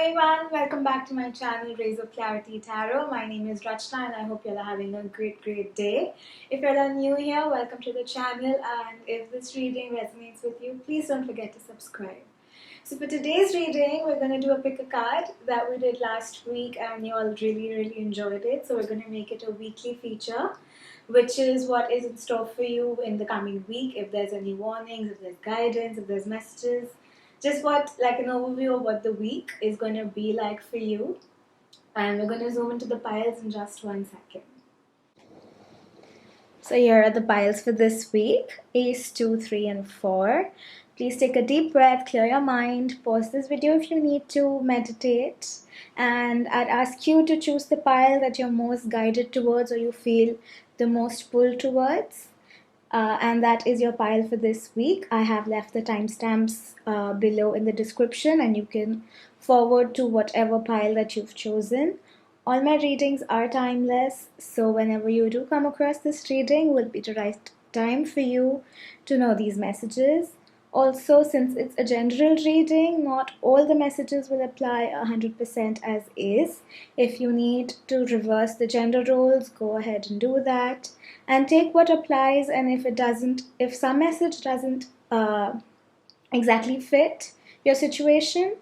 everyone, welcome back to my channel Rays of Clarity Tarot. My name is Rachna and I hope you're having a great day. If you're new here, welcome to the channel, and if this reading resonates with you, please don't forget to subscribe. So for today's reading, we're going to do a pick a card that we did last week and you all really enjoyed it. So we're going to make it a weekly feature, which is what is in store for you in the coming week. If there's any warnings, if there's guidance, if there's messages, just like an overview of what the week is going to be like for you. And we're going to zoom into the piles in just 1 second. So here are the piles for this week: Ace, 2, 3 and 4. Please take a deep breath, clear your mind, pause this video if you need to, meditate, and I'd ask you to choose the pile that you're most guided towards or you feel the most pull towards. And that is your pile for this week. I have left the timestamps below in the description, and you can forward to whatever pile that you've chosen. All my readings are timeless, so whenever you do come across this reading will be the right time for you to know these messages. Also, since it's a general reading, not all the messages will apply 100% as is. If you need to reverse the gender roles, go ahead and do that and take what applies. And if some message doesn't exactly fit your situation,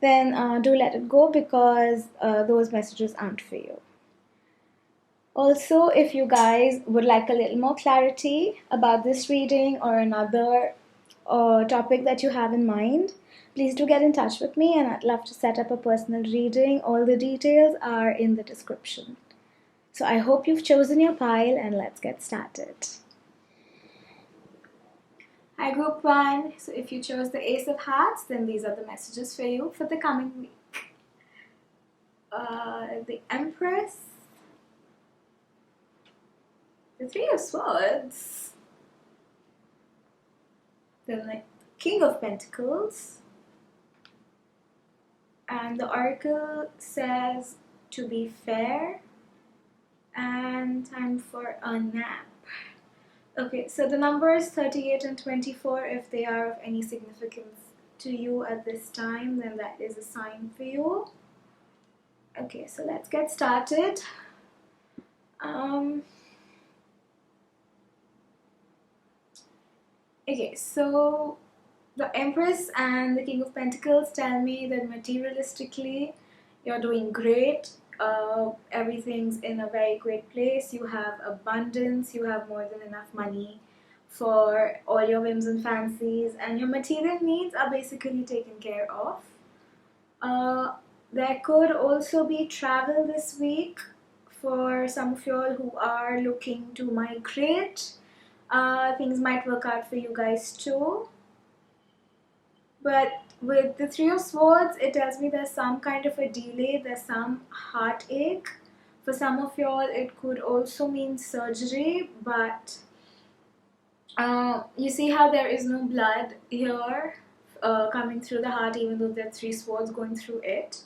then do let it go, because those messages aren't for you. Also, if you guys would like a little more clarity about this reading or another topic that you have in mind, please do get in touch with me and I'd love to set up a personal reading. All the details are in the description. So I hope you've chosen your pile, and let's get started. Hi Group 1. So if you chose the Ace of Hearts, then these are the messages for you for the coming week. The Empress, the Three of Swords, the King of Pentacles, and the Oracle says to be fair and time for a nap. Okay, so the numbers 38 and 24, if they are of any significance to you at this time, then that is a sign for you. Okay, so let's get started. Okay, so the Empress and the King of Pentacles tell me that materialistically you're doing great. Everything's in a very great place. You have abundance, you have more than enough money for all your whims and fancies, and your material needs are basically taken care of. There could also be travel this week for some of you all who are looking to migrate. Things might work out for you guys too. But with the Three of Swords, it tells me there's some kind of a delay, there's some heartache. For some of y'all, it could also mean surgery, but you see how there is no blood here coming through the heart, even though there are 3 swords going through it.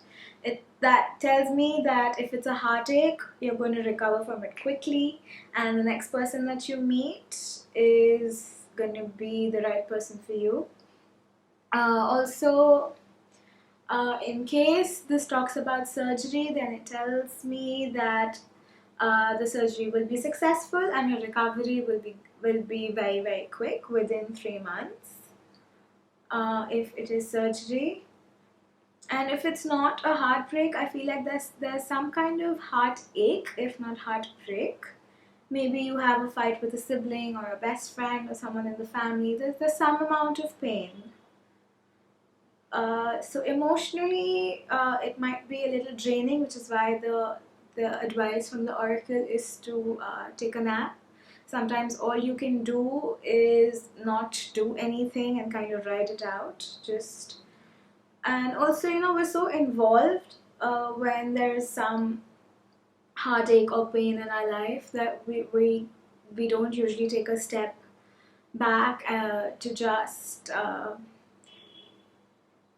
That tells me that if it's a heartache, you're going to recover from it quickly, and the next person that you meet is going to be the right person for you. Also, in case this talks about surgery, then it tells me that the surgery will be successful and your recovery will be very quick, within 3 months, if it is surgery. And if it's not a heartbreak, I feel like there's some kind of heartache, if not heartbreak. Maybe you have a fight with a sibling or a best friend or someone in the family. There's some amount of pain. So emotionally, it might be a little draining, which is why the advice from the Oracle is to take a nap. Sometimes all you can do is not do anything and kind of ride it out. And also, we're so involved when there's some heartache or pain in our life that we don't usually take a step back to just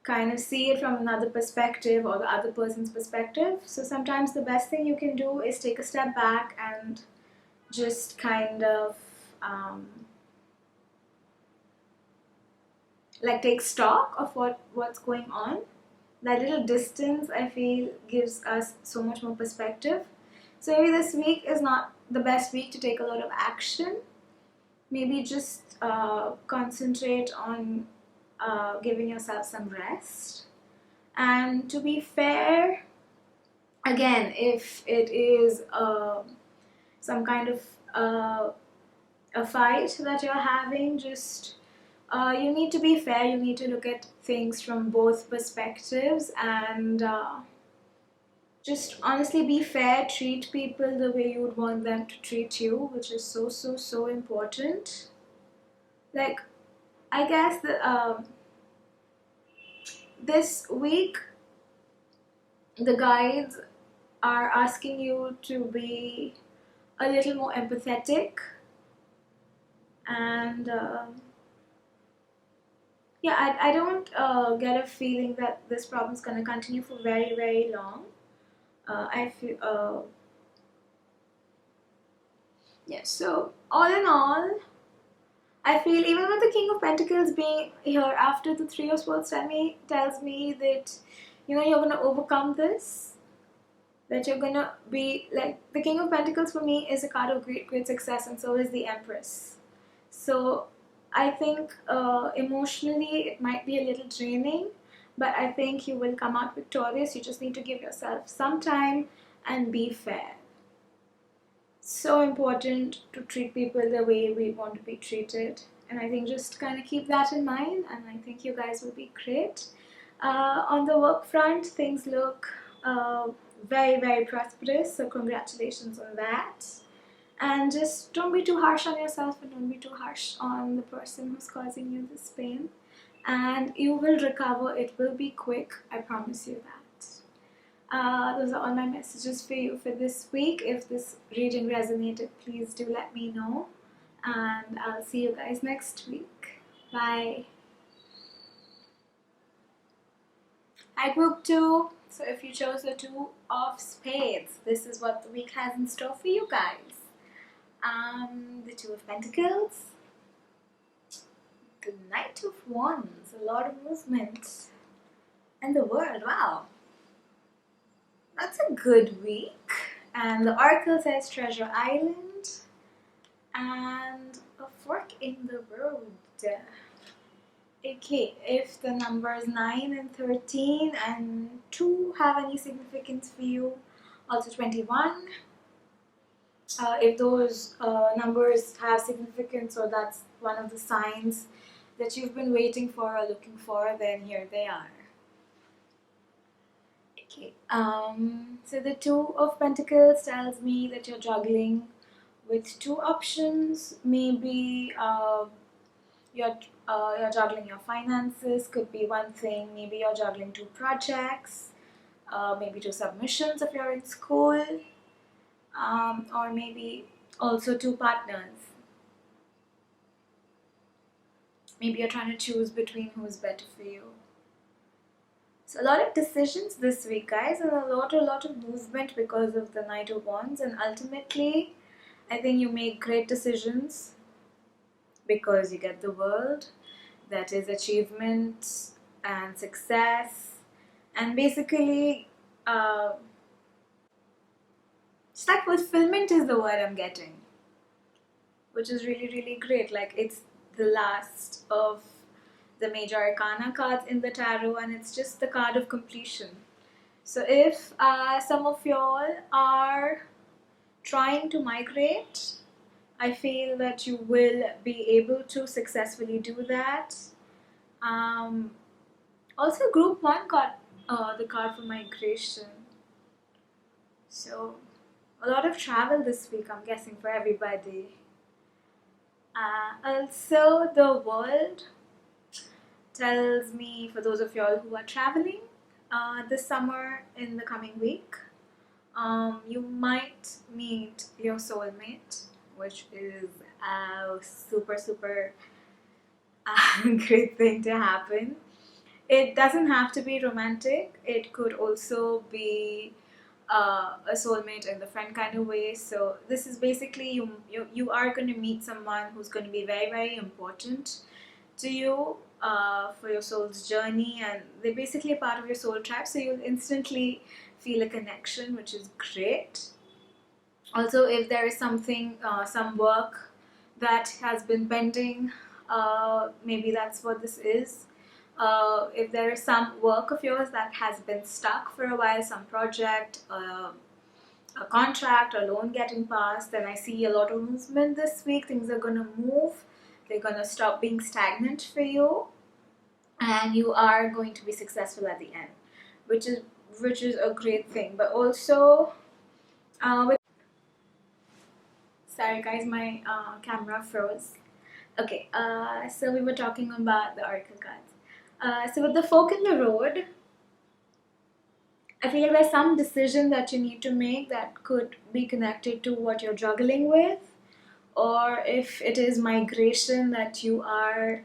kind of see it from another perspective or the other person's perspective. So sometimes the best thing you can do is take a step back and just kind of take stock of what's going on. that little distance, I feel, gives us so much more perspective. So maybe this week is not the best week to take a lot of action. Maybe just concentrate on giving yourself some rest. And to be fair, again, if it is some kind of a fight that you're having, just you need to be fair. You need to look at things from both perspectives and just honestly be fair. Treat people the way you would want them to treat you, which is so important. Like, I guess this week the guides are asking you to be a little more empathetic and yeah, I don't get a feeling that this problem is going to continue for very long. I feel yeah, so all in all, I feel even with the King of Pentacles being here after the Three of Swords tells me that, you know, you're going to overcome this, that you're going to be like, the King of Pentacles for me is a card of great success, and so is the Empress. So I think emotionally it might be a little draining, but I think you will come out victorious. You just need to give yourself some time and be fair. So important to treat people the way we want to be treated, and I think just kind of keep that in mind, and I think you guys will be great. On the work front, things look very prosperous, so congratulations on that. And just don't be too harsh on yourself, and don't be too harsh on the person who's causing you this pain, and you will recover. It will be quick, I promise you that. Those are all my messages for you for this week. If this reading resonated, please do let me know, and I'll see you guys next week. Bye. Hi group 2. So if you chose the 2 of Spades, this is what the week has in store for you guys. The 2 of Pentacles, the Knight of Wands, a lot of movement, and the World. Wow, that's a good week. And the Oracle says Treasure Island and a fork in the road. Okay, if the numbers 9 and 13 and 2 have any significance for you, also 21. If those numbers have significance, or that's one of the signs that you've been waiting for or looking for, then here they are. Okay, so the 2 of Pentacles tells me that you're juggling with 2 options. Maybe you're juggling your finances, could be one thing. Maybe you're juggling 2 projects, maybe 2 submissions if you're in school. Or maybe also 2 partners. Maybe you're trying to choose between who's better for you. So a lot of decisions this week, guys, and a lot of movement because of the Knight of Wands. And ultimately, I think you make great decisions because you get the World. That is achievement and success, and basically it's like fulfillment is the word I'm getting, which is really great. Like, it's the last of the major arcana cards in the tarot, and it's just the card of completion. So if some of y'all are trying to migrate, I feel that you will be able to successfully do that. Also, group 1 got the card for migration. So a lot of travel this week, I'm guessing, for everybody. Also, the World tells me, for those of y'all who are traveling this summer, in the coming week, you might meet your soulmate, which is a super great thing to happen. It doesn't have to be romantic. It could also be a soulmate in the friend kind of way. So this is basically you are going to meet someone who's going to be very important to you, for your soul's journey, and they're basically a part of your soul tribe, so you'll instantly feel a connection, which is great. Also, if there is something, some work that has been pending, maybe that's what this is. If there is some work of yours that has been stuck for a while, some project, a contract or loan getting passed, then I see a lot of movement this week. Things are going to move. They're going to stop being stagnant for you, and you are going to be successful at the end, which is a great thing. But also, sorry guys, my camera froze. Okay, so we were talking about the oracle cards. So with the fork in the road, I feel like there's some decision that you need to make that could be connected to what you're juggling with, or if it is migration that you are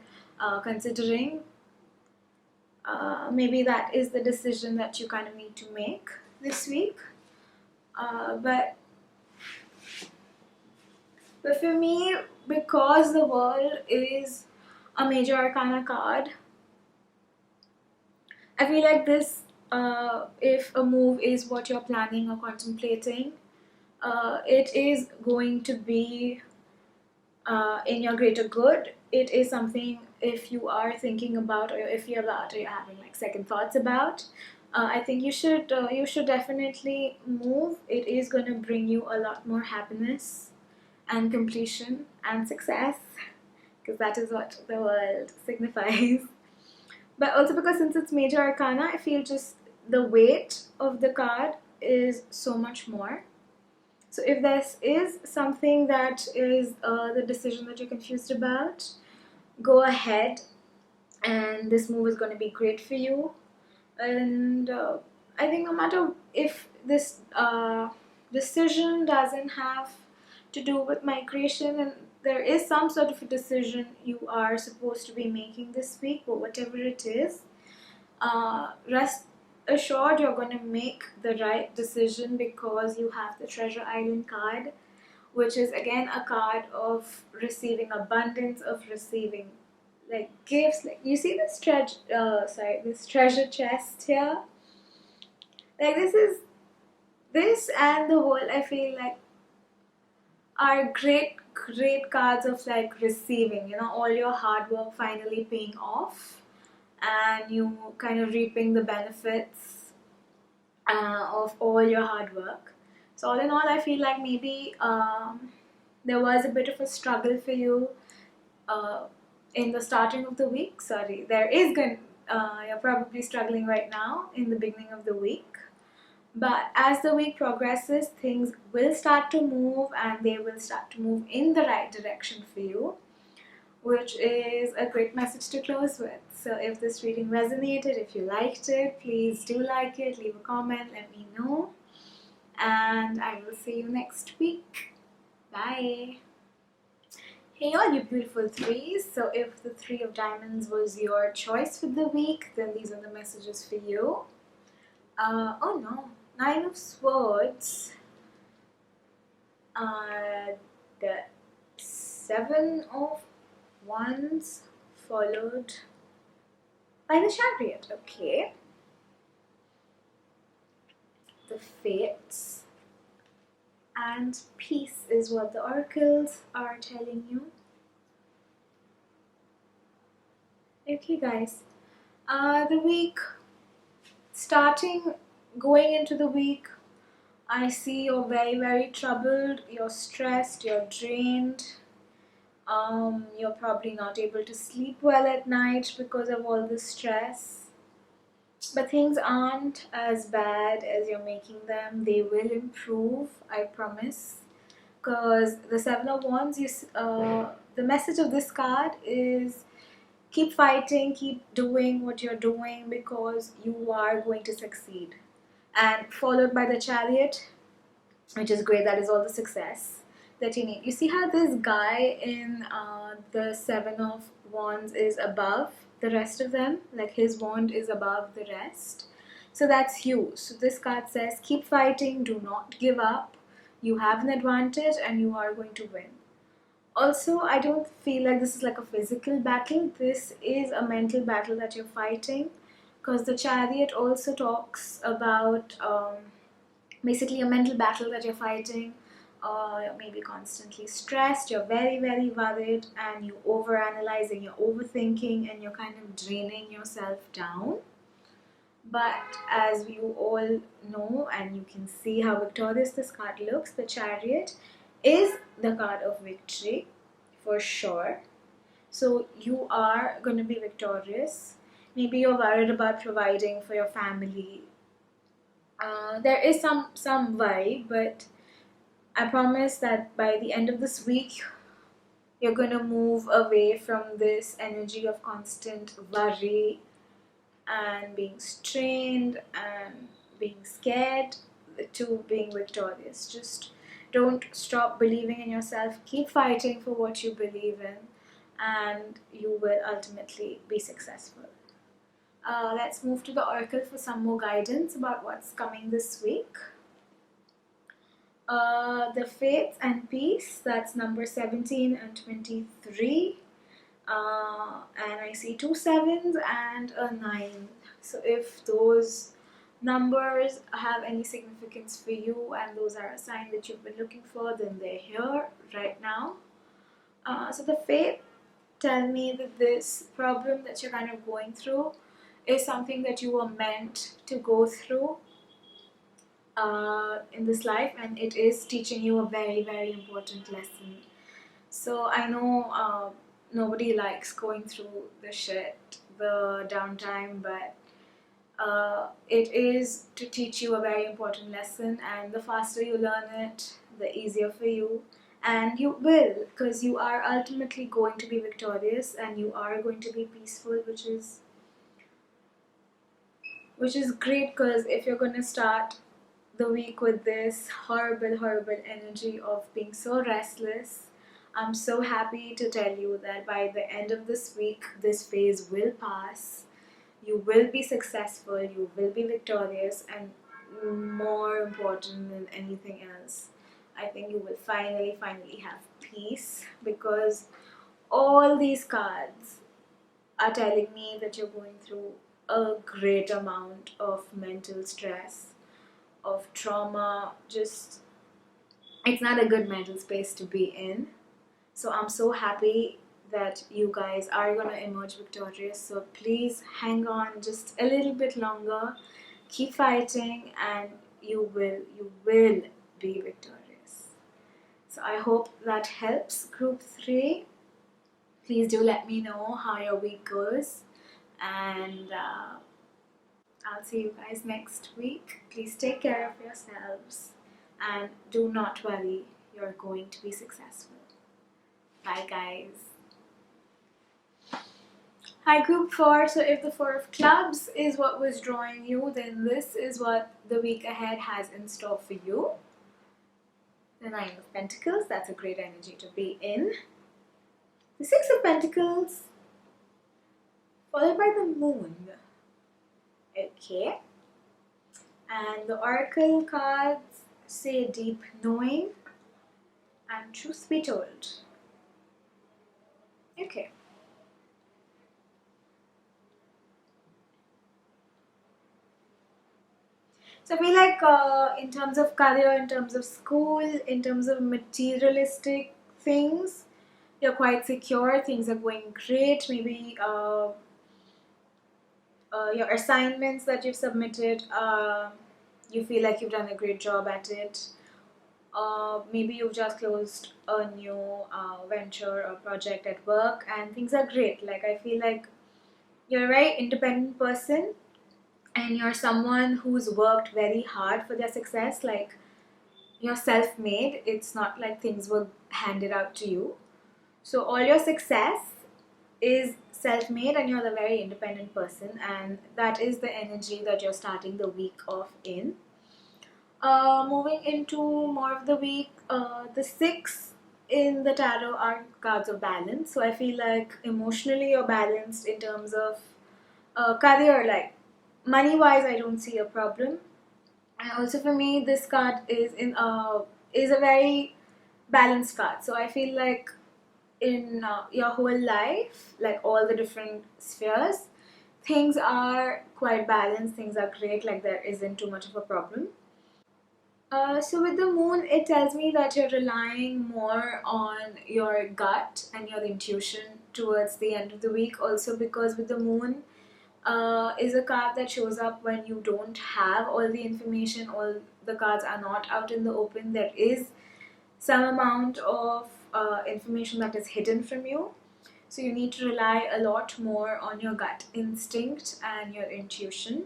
considering, maybe that is the decision that you kind of need to make this week. But for me, because the world is a major arcana card, I feel like this, if a move is what you're planning or contemplating, it is going to be in your greater good. It is something, if you are thinking about, or if you're having like second thoughts about, I think you should definitely move. It is going to bring you a lot more happiness and completion and success, because that is what the world signifies. But also because since it's major arcana, I feel just the weight of the card is so much more. So if this is something that is the decision that you're confused about, go ahead, and this move is going to be great for you. And I think no matter if this decision doesn't have to do with migration, and there is some sort of a decision you are supposed to be making this week, but whatever it is, rest assured you're going to make the right decision, because you have the Treasure Island card, which is again a card of receiving abundance, of receiving like gifts. Like you see this treasure chest here, like this and the world, I feel like, are great cards of like receiving, all your hard work finally paying off, and you kind of reaping the benefits of all your hard work. So all in all, I feel like maybe there was a bit of a struggle for you in the starting of the week. Sorry, you're probably struggling right now in the beginning of the week. But as the week progresses, things will start to move, and they will start to move in the right direction for you, which is a great message to close with. So if this reading resonated, if you liked it, please do like it, leave a comment, let me know. And I will see you next week. Bye. Hey all you beautiful threes. So if the Three of Diamonds was your choice for the week, then these are the messages for you. Oh no. Nine of Swords, the Seven of Wands, followed by the Chariot. Okay. The Fates and Peace is what the oracles are telling you. Okay guys, the week going into the week, I see you're very, very troubled, you're stressed, you're drained, you're probably not able to sleep well at night because of all the stress. But things aren't as bad as you're making them. They will improve, I promise. Because the Seven of Wands, the message of this card is keep fighting, keep doing what you're doing, because you are going to succeed. And followed by the Chariot, which is great. That is all the success that you need. You see how this guy in the Seven of Wands is above the rest of them? Like his wand is above the rest. So that's you. So this card says keep fighting, do not give up. You have an advantage and you are going to win. Also, I don't feel like this is like a physical battle. This is a mental battle that you're fighting, because the Chariot also talks about basically a mental battle that you're fighting. You're maybe constantly stressed, you're very, very worried, and you overanalyze and you're overthinking and you're kind of draining yourself down. But as you all know, and you can see how victorious this card looks, the Chariot is the card of victory for sure. So you are going to be victorious. Maybe you're worried about providing for your family. There is some worry, but I promise that by the end of this week, you're going to move away from this energy of constant worry and being strained and being scared to being victorious. Just don't stop believing in yourself. Keep fighting for what you believe in, and you will ultimately be successful. Let's move to the oracle for some more guidance about what's coming this week. The Faith and Peace, that's number 17 and 23. And I see 2 sevens and a 9. So if those numbers have any significance for you and those are a sign that you've been looking for, then they're here right now. So the Faith tell me that this problem that you're kind of going through is something that you were meant to go through in this life, and it is teaching you a very, very important lesson. So I know nobody likes going through the shit, the downtime, but it is to teach you a very important lesson, and the faster you learn it, the easier for you. And you will, because you are ultimately going to be victorious and you are going to be peaceful, which is great, because if you're going to start the week with this horrible, horrible energy of being so restless, I'm so happy to tell you that by the end of this week, this phase will pass. You will be successful, you will be victorious, and more important than anything else, I think you will finally have peace, because all these cards are telling me that you're going through a great amount of mental stress, of trauma. Just, it's not a good mental space to be in. So I'm so happy that you guys are going to emerge victorious. So please hang on just a little bit longer, keep fighting, and you will be victorious. So I hope that helps, group 3. Please do let me know how your week goes, and I'll see you guys next week. Please take care of yourselves and do not worry, you're going to be successful. Bye guys. Hi group 4. So if the 4 of clubs is what was drawing you, then this is what the week ahead has in store for you. The 9 of Pentacles, that's a great energy to be in. The 6 of Pentacles, followed by the Moon. Okay. And the Oracle cards say deep knowing and truth be told. Okay. So I feel like in terms of career, in terms of school, in terms of materialistic things, you're quite secure, things are going great. Maybe your assignments that you've submitted, you feel like you've done a great job at it. Maybe you've just closed a new venture or project at work and things are great. Like, I feel like you're a very independent person and you're someone who's worked very hard for their success. Like, you're self-made. It's not like things were handed out to you. So all your success is self-made and you're a very independent person, and that is the energy that you're starting the week off in. Moving into more of the week, the 6 in the tarot are cards of balance. So I feel like emotionally you're balanced in terms of career. Like, money wise, I don't see a problem. And also for me, this card is a very balanced card. So I feel like in your whole life, like all the different spheres, things are quite balanced, things are great, like there isn't too much of a problem. So with the moon, it tells me that you're relying more on your gut and your intuition towards the end of the week. Also, because with the moon is a card that shows up when you don't have all the information, all the cards are not out in the open. There is some amount of information that is hidden from you. So you need to rely a lot more on your gut instinct and your intuition.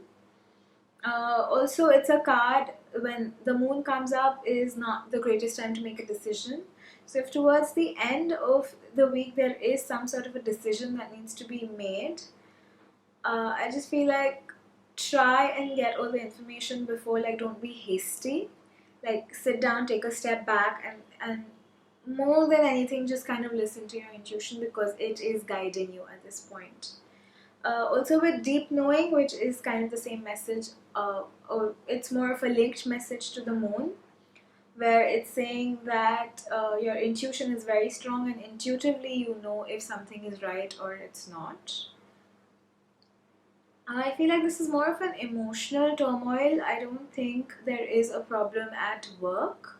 Also, it's a card when the moon comes up is not the greatest time to make a decision. So if towards the end of the week there is some sort of a decision that needs to be made, I just feel like try and get all the information before, like don't be hasty. Like sit down, take a step back, and more than anything just kind of listen to your intuition because it is guiding you at this point. Also with deep knowing, which is kind of the same message, or it's more of a linked message to the moon, where it's saying that your intuition is very strong and intuitively you know if something is right or it's not. I feel like this is more of an emotional turmoil. I don't think there is a problem at work.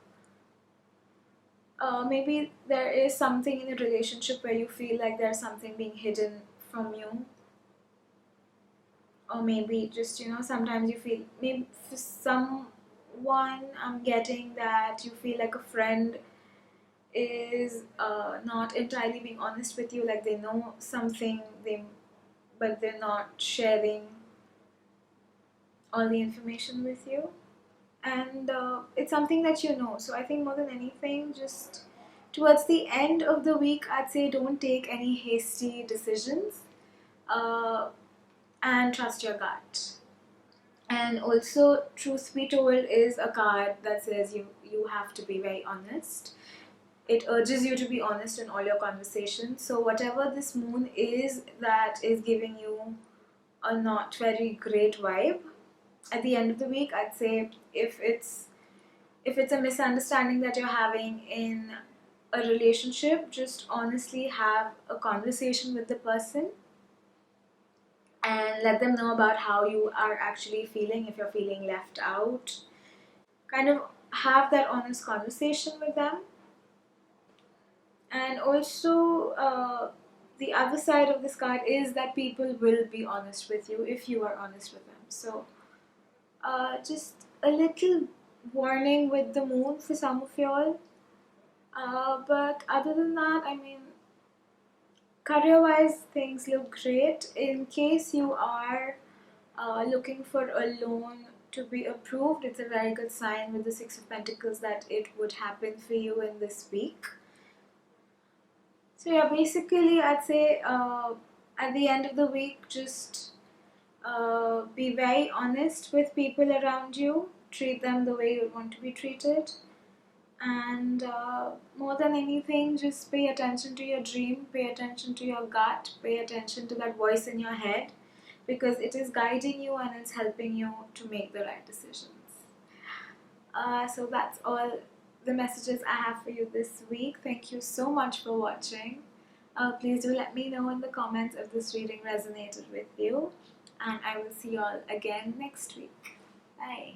Maybe there is something in a relationship where you feel like there's something being hidden from you, or maybe just sometimes you feel, maybe for someone I'm getting that you feel like a friend is not entirely being honest with you, like they know something but they're not sharing all the information with you, and it's something that you know. So I think more than anything, just towards the end of the week, I'd say don't take any hasty decisions, uh, and trust your gut. And also, truth be told is a card that says you have to be very honest. It urges you to be honest in all your conversations. So whatever this moon is that is giving you a not very great vibe, at the end of the week, I'd say if it's a misunderstanding that you're having in a relationship, just honestly have a conversation with the person and let them know about how you are actually feeling, if you're feeling left out. Kind of have that honest conversation with them. And also, the other side of this card is that people will be honest with you if you are honest with them. So, just a little warning with the moon for some of y'all. But other than that, I mean, career-wise, things look great. In case you are looking for a loan to be approved, it's a very good sign with the Six of Pentacles that it would happen for you in this week. So yeah, basically I'd say at the end of the week, just be very honest with people around you. Treat them the way you want to be treated. And more than anything, just pay attention to your dream, pay attention to your gut, pay attention to that voice in your head, because it is guiding you and it's helping you to make the right decisions. So that's all the messages I have for you this week. Thank you so much for watching. Please do let me know in the comments if this reading resonated with you, and I will see you all again next week. Bye.